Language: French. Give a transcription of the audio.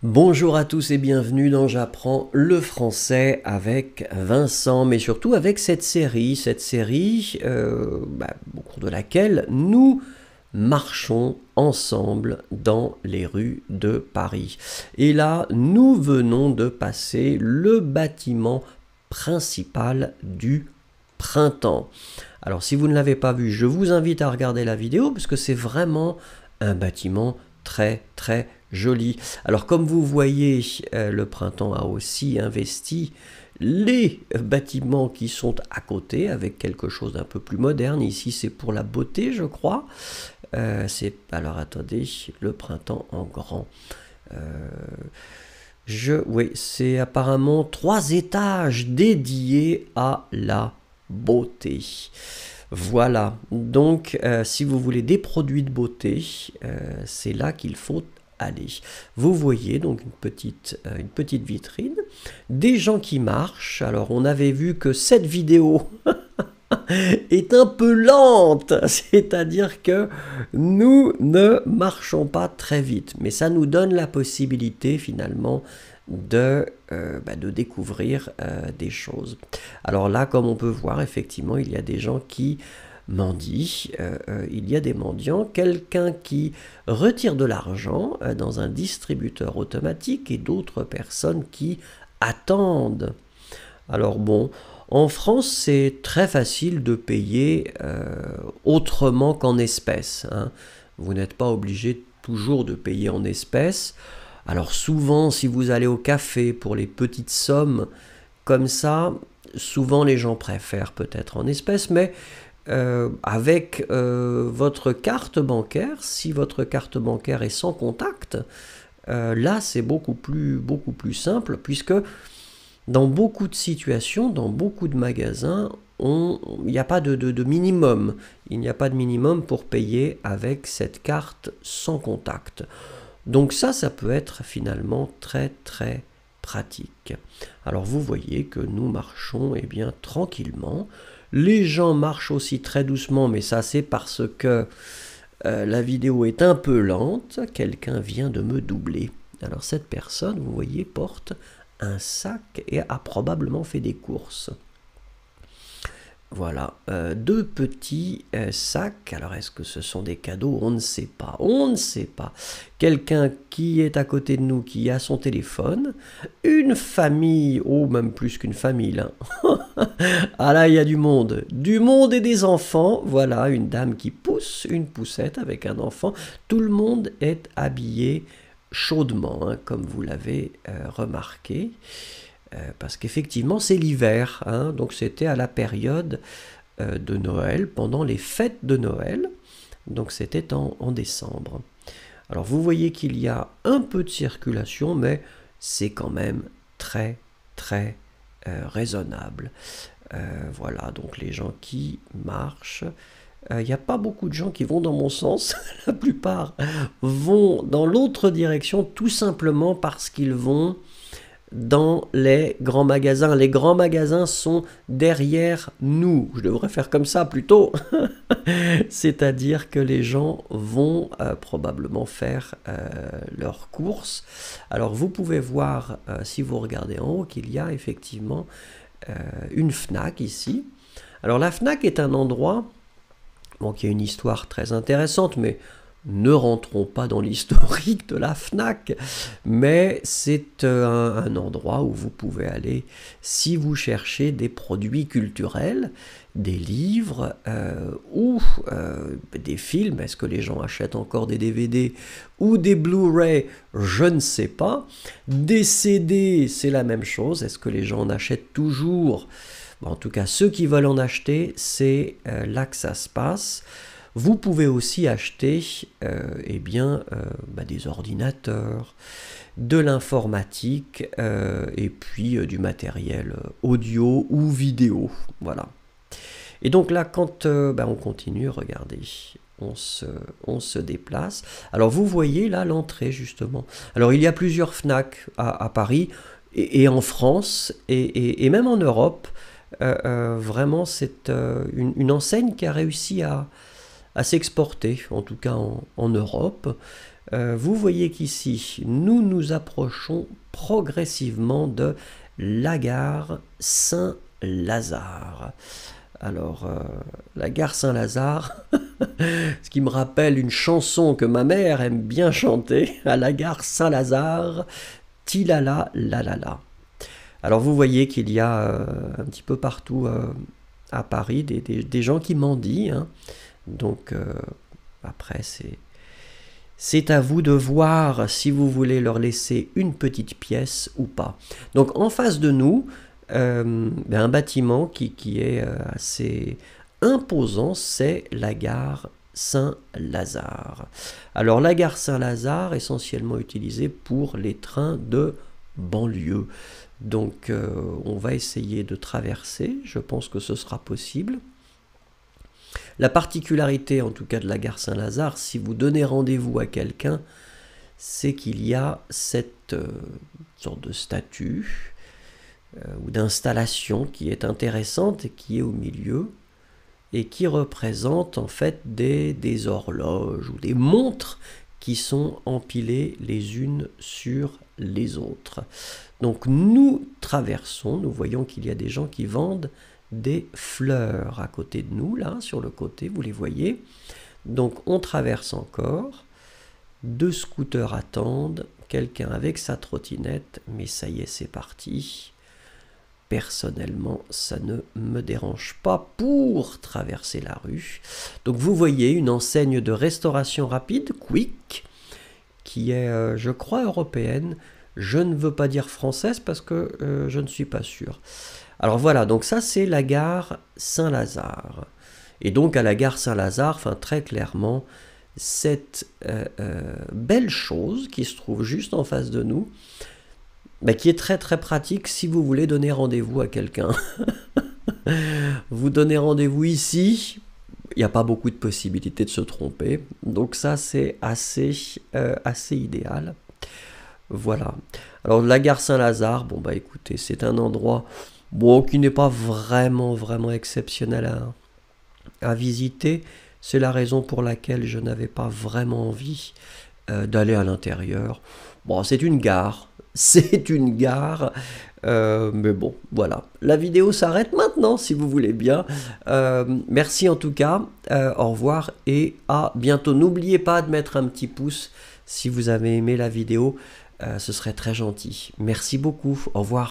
Bonjour à tous et bienvenue dans J'apprends le français avec Vincent, mais surtout avec cette série au cours de laquelle nous marchons ensemble dans les rues de Paris. Et là, nous venons de passer le bâtiment principal du printemps. Alors si vous ne l'avez pas vu, je vous invite à regarder la vidéo parce que c'est vraiment un bâtiment très joli. Alors comme vous voyez, le printemps a aussi investi les bâtiments qui sont à côté avec quelque chose d'un peu plus moderne. Ici c'est pour la beauté, je crois. Alors attendez, le printemps en grand. Oui, c'est apparemment 3 étages dédiés à la beauté. Voilà, donc si vous voulez des produits de beauté, c'est là qu'il faut aller. Vous voyez donc une petite vitrine, des gens qui marchent. Alors on avait vu que cette vidéo est un peu lente, c'est-à-dire que nous ne marchons pas très vite, mais ça nous donne la possibilité finalement de découvrir des choses. Alors là, comme on peut voir, effectivement, il y a des gens qui mendient, il y a des mendiants, quelqu'un qui retire de l'argent dans un distributeur automatique et d'autres personnes qui attendent. Alors bon, en France, c'est très facile de payer autrement qu'en espèces, hein. Vous n'êtes pas obligé toujours de payer en espèces. Alors souvent, si vous allez au café pour les petites sommes comme ça, souvent les gens préfèrent peut-être en espèces, mais avec votre carte bancaire, si votre carte bancaire est sans contact, là c'est beaucoup plus simple, puisque dans beaucoup de situations, dans beaucoup de magasins, il n'y a pas de minimum. Il n'y a pas de minimum pour payer avec cette carte sans contact. Donc ça peut être finalement très pratique. Alors vous voyez que nous marchons bien tranquillement. Les gens marchent aussi très doucement, mais ça c'est parce que la vidéo est un peu lente. Quelqu'un vient de me doubler. Alors cette personne, vous voyez, porte un sac et a probablement fait des courses. Voilà, 2 petits sacs. Alors est-ce que ce sont des cadeaux? On ne sait pas, on ne sait pas. Quelqu'un qui est à côté de nous, qui a son téléphone. Une famille, même plus qu'une famille là. Ah là, il y a du monde et des enfants. Voilà, une dame qui pousse une poussette avec un enfant. Tout le monde est habillé chaudement, hein, comme vous l'avez remarqué. Parce qu'effectivement c'est l'hiver, hein, donc c'était à la période de Noël, pendant les fêtes de Noël, donc c'était en décembre. Alors vous voyez qu'il y a un peu de circulation, mais c'est quand même très raisonnable. Voilà, donc les gens qui marchent, il n'y a pas beaucoup de gens qui vont dans mon sens, la plupart vont dans l'autre direction, tout simplement parce qu'ils vont dans les grands magasins. Les grands magasins sont derrière nous. Je devrais faire comme ça plutôt. C'est-à-dire que les gens vont probablement faire leurs courses. Alors vous pouvez voir, si vous regardez en haut, qu'il y a effectivement une Fnac ici. Alors la Fnac est un endroit qui a une histoire très intéressante, mais ne rentrons pas dans l'historique de la Fnac, mais c'est un endroit où vous pouvez aller si vous cherchez des produits culturels, des livres ou des films. Est-ce que les gens achètent encore des DVD ou des Blu-ray? Je ne sais pas. Des CD, c'est la même chose. Est-ce que les gens en achètent toujours? En tout cas, ceux qui veulent en acheter, c'est là que ça se passe. Vous pouvez aussi acheter des ordinateurs, de l'informatique et puis du matériel audio ou vidéo. Voilà. Et donc là, quand on continue, regardez, on se déplace. Alors vous voyez là l'entrée justement. Alors il y a plusieurs Fnac à Paris et en France et même en Europe. Vraiment, c'est une enseigne qui a réussi à s'exporter, en tout cas en Europe. vous voyez qu'ici, nous nous approchons progressivement de la gare Saint-Lazare. Alors, la gare Saint-Lazare, ce qui me rappelle une chanson que ma mère aime bien chanter, à la gare Saint-Lazare, tilala la la la. Alors vous voyez qu'il y a un petit peu partout à Paris des gens qui mendient, hein. Donc après c'est à vous de voir si vous voulez leur laisser une petite pièce ou pas. Donc en face de nous, un bâtiment qui est assez imposant, c'est la gare Saint-Lazare. Alors la gare Saint-Lazare, essentiellement utilisée pour les trains de banlieue. Donc on va essayer de traverser, je pense que ce sera possible. La particularité en tout cas de la gare Saint-Lazare, si vous donnez rendez-vous à quelqu'un, c'est qu'il y a cette sorte de statue ou d'installation qui est intéressante et qui est au milieu et qui représente en fait des horloges ou des montres qui sont empilées les unes sur les autres. Donc nous traversons, nous voyons qu'il y a des gens qui vendent des fleurs à côté de nous, là, sur le côté, vous les voyez. Donc on traverse encore, 2 scooters attendent, quelqu'un avec sa trottinette, mais ça y est, c'est parti. Personnellement, ça ne me dérange pas pour traverser la rue. Donc vous voyez une enseigne de restauration rapide, Quick, qui est, je crois, européenne. Je ne veux pas dire française parce que je ne suis pas sûr. Alors voilà, donc ça c'est la gare Saint-Lazare. Et donc à la gare Saint-Lazare, enfin très clairement, cette belle chose qui se trouve juste en face de nous, qui est très très pratique si vous voulez donner rendez-vous à quelqu'un. Vous donnez rendez-vous ici, il n'y a pas beaucoup de possibilités de se tromper. Donc ça c'est assez idéal. Voilà. Alors la gare Saint-Lazare, bon bah écoutez, c'est un endroit qui n'est pas vraiment exceptionnel à visiter. C'est la raison pour laquelle je n'avais pas vraiment envie d'aller à l'intérieur. Bon, c'est une gare. C'est une gare. Mais bon, voilà. La vidéo s'arrête maintenant, si vous voulez bien. Merci en tout cas. Au revoir et à bientôt. N'oubliez pas de mettre un petit pouce si vous avez aimé la vidéo. Ce serait très gentil. Merci beaucoup. Au revoir.